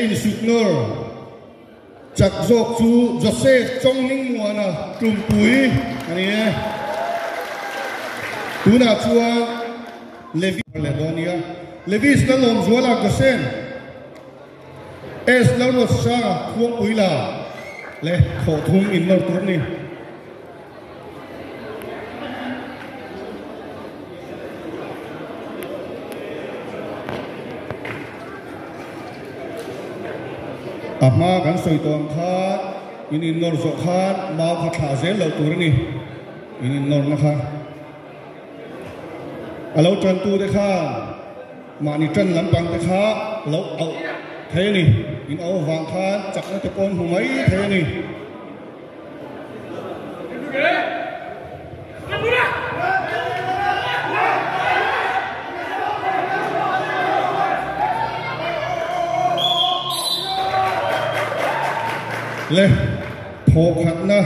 Suknor chak jok chu Joseph Chong Ning Muana Trumpui ani tuna chuan Levi Ledonia Levis na lom zuala Gosen es laro sa khuang uila le kho thum in lor tur ni ama kan soi tong kha in nor zo khan mau kha tha zel lo tur ni in nor na kha alo tran tu de kha mani tran lam pang de kha lo au thế ni in au vàng khan chak na te kon hu mai thế ni le thọ khát na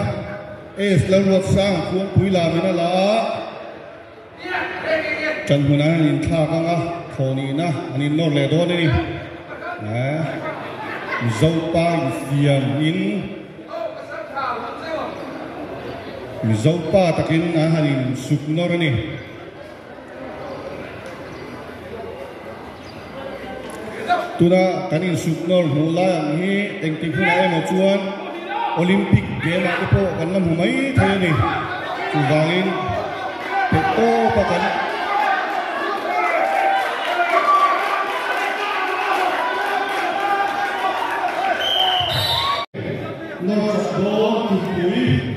es la ruột sang khuông pui la mi na la chân hu na in tha ka nga thọ ni na ani nor le do ni na dâu pa fiam in dâu pa takin na hanin suk nor ni tuna kanin suk nor hula hi eng ti phuna em chuan Olympic game a po kan lam humai thai ni chu wangin pe to pa kan no go to pui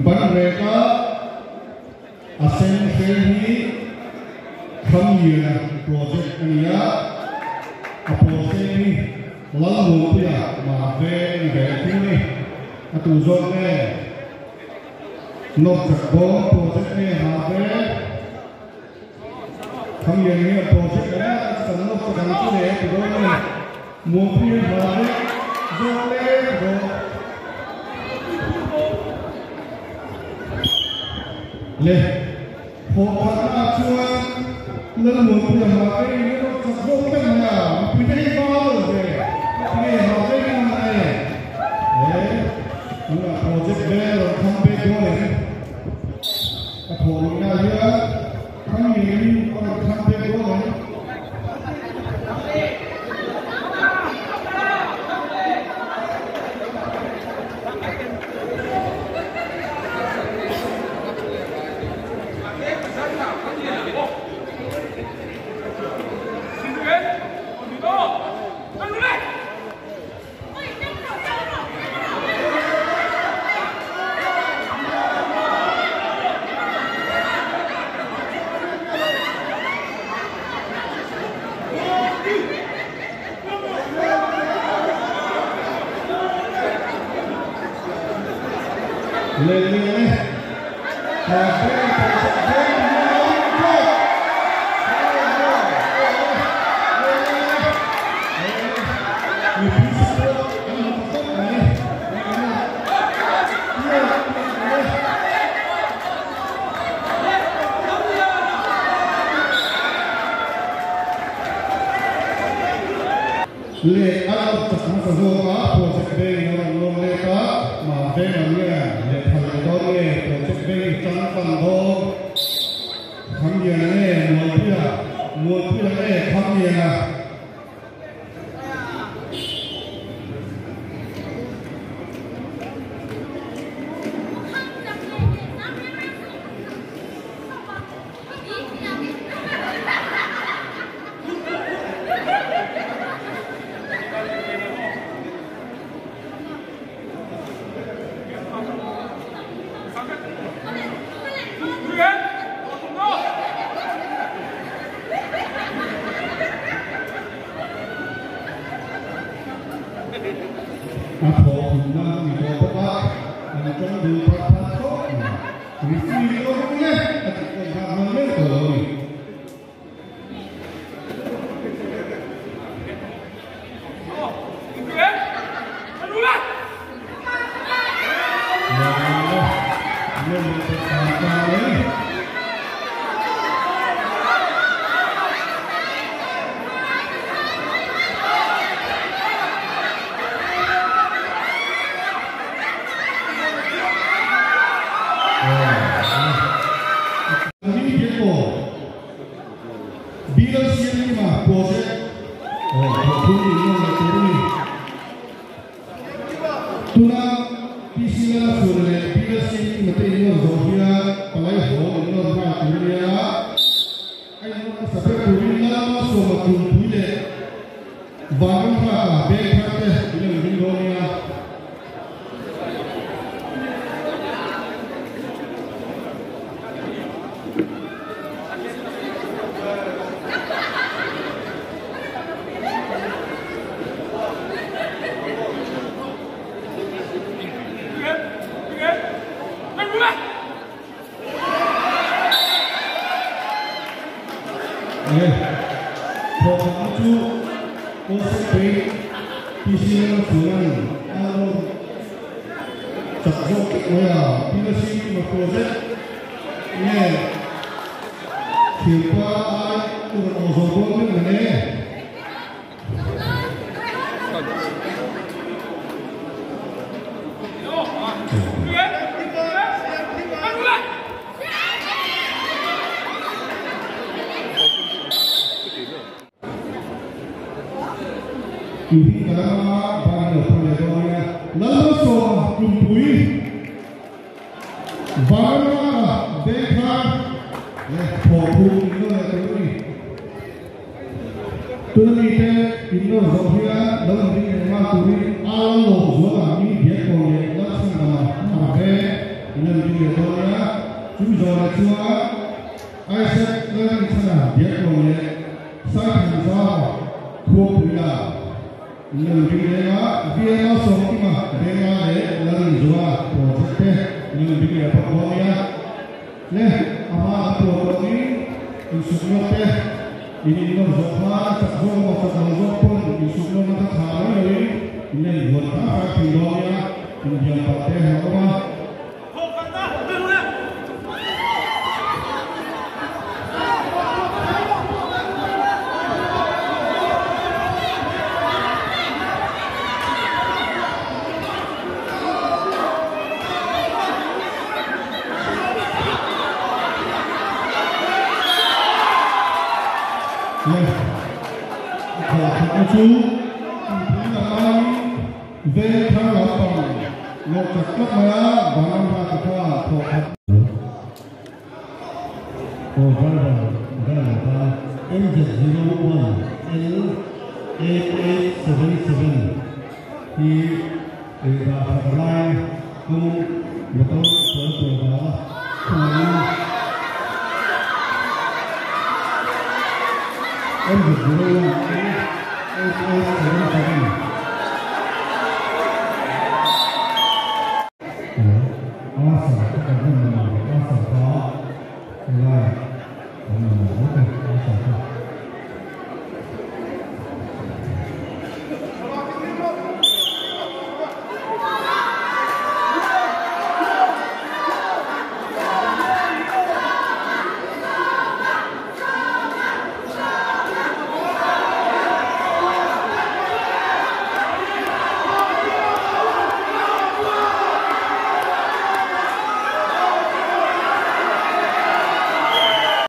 ban reka asen hi kham yira project ania apose ni lalu pia ma ve ni atu zon ne no bo project ne ha ve kham yira ni project ne san no kan ki ne do ne mo pia ha ve zo le do le ho khana chuan lân muốn bây giờ mà cái nó chặt vô cái nào quý thấy to rồi về cái họ cái này đấy nhưng mà project B rồi không biết vô này cái hồ nào nữa không nhìn còn không biết vô này lên lên cà phê le ao tập nó rồi đó project bên nó luôn lên đó mà bên là nghe để thằng đó nghe project bên trong phần đó thằng gì này mua kia này thằng gì à Apo hina ni bapa ni kan du papa ko ni fi lo ni at ko ha ma le ko ni Bila siang lima project, ini yang teruni. Tuna pisila sulle bila siang lima ini Zofia, palai ho ini orang dunia. Ayo sampai dunia semua dunia. Bangsa berkata ini dunia. Pokoknya OCP piscina sunan alo cakjok ya bila sih project ini kita turun ozon ini ini karena banyak penyedonya lalu soal kumpul banyak dekar pokok itu ini tuh ini itu Zofia dalam ini maturi alo zola ini dia kolej laksana apa ini dia cuma zola cuma Isaac dalam sana dia kolej saya bisa kumpulnya Nung binglewa dia langsung ima dengan le lalu jual project nung bingle pokoknya le apa project ini insuknya ini nung zola takjong atau takjong pun insuknya nanti kali ini buat apa pindahnya kemudian pakai apa chú về thang lọc bằng một chất cấp và năm ra tất cả thuộc hạt MZ01 L8877 thì đã phát lại cùng một tổ chức đó MZ01